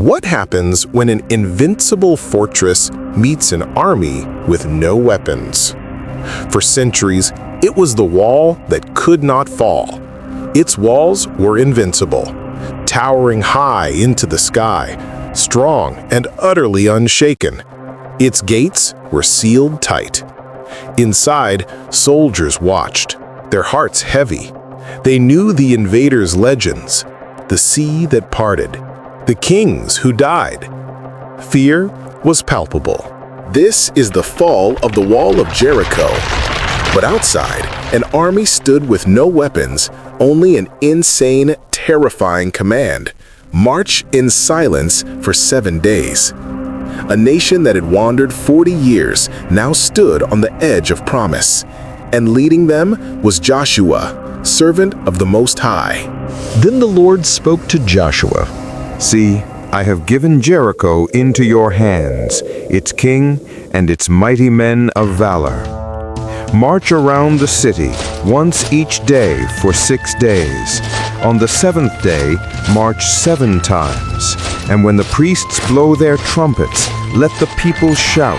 What happens when an invincible fortress meets an army with no weapons? For centuries, it was the wall that could not fall. Its walls were invincible, towering high into the sky, strong and utterly unshaken. Its gates were sealed tight. Inside, soldiers watched, their hearts heavy. They knew the invaders' legends, the sea that parted, the kings who died. Fear was palpable. This is the fall of the Wall of Jericho. But outside, an army stood with no weapons, only an insane, terrifying command: march in silence for 7 days. A nation that had wandered 40 years now stood on the edge of promise, and leading them was Joshua, servant of the Most High. Then the Lord spoke to Joshua. See, I have given Jericho into your hands, its king and its mighty men of valor. March around the city once each day for 6 days. On the 7th day, march 7 times. And when the priests blow their trumpets, let the people shout,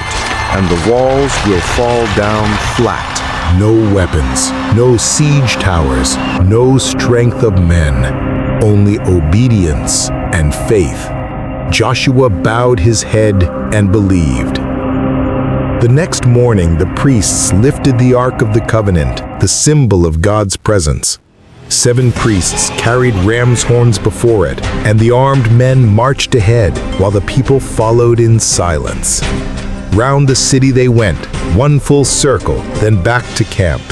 and the walls will fall down flat. No weapons, no siege towers, no strength of men, only obedience and faith. Joshua bowed his head and believed. The next morning, the priests lifted the Ark of the Covenant, the symbol of God's presence. 7 priests carried ram's horns before it, and the armed men marched ahead while the people followed in silence. Round the city they went, one full circle, then back to camp.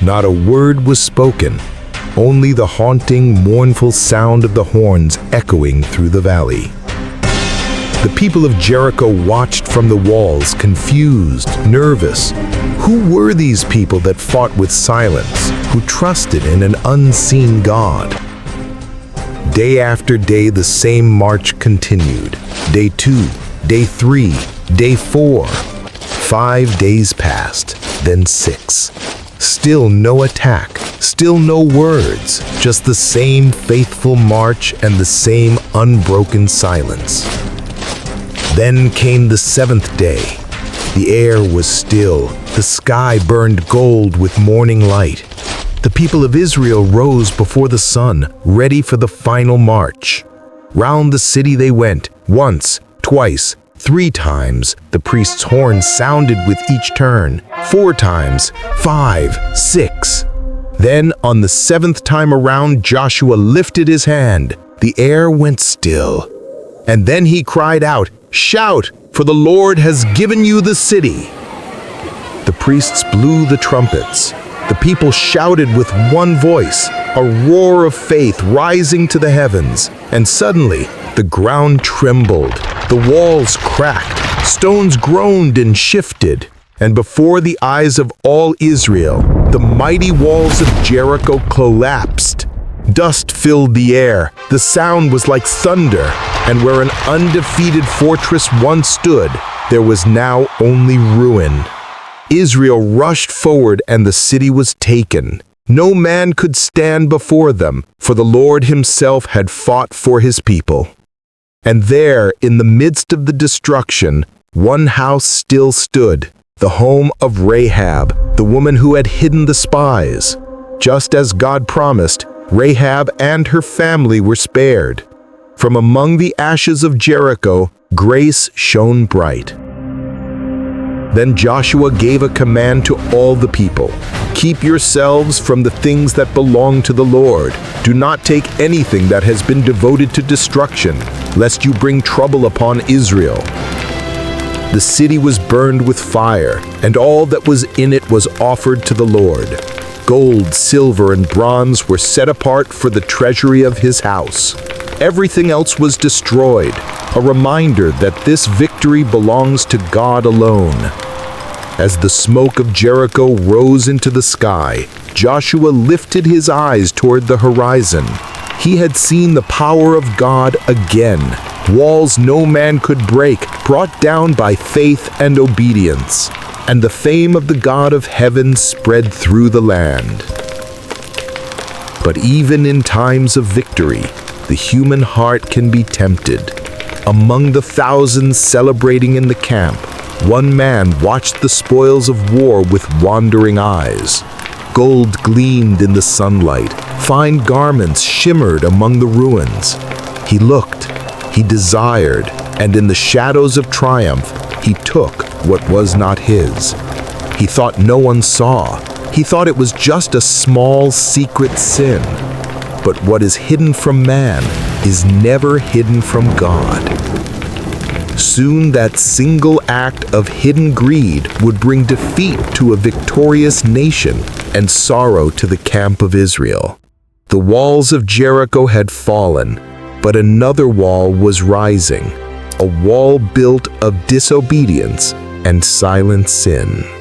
Not a word was spoken, only the haunting, mournful sound of the horns echoing through the valley. The people of Jericho watched from the walls, confused, nervous. Who were these people that fought with silence, who trusted in an unseen God? Day after day, the same march continued. Day 2, day 3, day 4. 5 days passed, then 6. Still no attack, still no words, just the same faithful march and the same unbroken silence. Then came the 7th day. The air was still, the sky burned gold with morning light. The people of Israel rose before the sun, ready for the final march. Round the city they went, once, twice, 3 times. The priest's horn sounded with each turn, 4 times, 5, 6. Then, on the 7th time around, Joshua lifted his hand. The air went still. And then he cried out, "Shout, for the Lord has given you the city." The priests blew the trumpets. The people shouted with one voice, a roar of faith rising to the heavens. And suddenly, the ground trembled, the walls cracked, stones groaned and shifted. And before the eyes of all Israel, the mighty walls of Jericho collapsed. Dust filled the air. The sound was like thunder, and where an undefeated fortress once stood, there was now only ruin. Israel rushed forward, and the city was taken. No man could stand before them, for the Lord himself had fought for his people. And there, in the midst of the destruction, one house still stood, the home of Rahab, the woman who had hidden the spies. Just as God promised, Rahab and her family were spared. From among the ashes of Jericho, grace shone bright. Then Joshua gave a command to all the people. Keep yourselves from the things that belong to the Lord. Do not take anything that has been devoted to destruction, lest you bring trouble upon Israel. The city was burned with fire, and all that was in it was offered to the Lord. Gold, silver, and bronze were set apart for the treasury of his house. Everything else was destroyed, a reminder that this victory belongs to God alone. As the smoke of Jericho rose into the sky, Joshua lifted his eyes toward the horizon. He had seen the power of God again, walls no man could break, brought down by faith and obedience. And the fame of the God of heaven spread through the land. But even in times of victory, the human heart can be tempted. Among the thousands celebrating in the camp, one man watched the spoils of war with wandering eyes. Gold gleamed in the sunlight, fine garments shimmered among the ruins. He looked, he desired, and in the shadows of triumph, he took what was not his. He thought no one saw. He thought it was just a small secret sin. But what is hidden from man is never hidden from God. Soon that single act of hidden greed would bring defeat to a victorious nation and sorrow to the camp of Israel. The walls of Jericho had fallen, but another wall was rising, a wall built of disobedience and silent sin.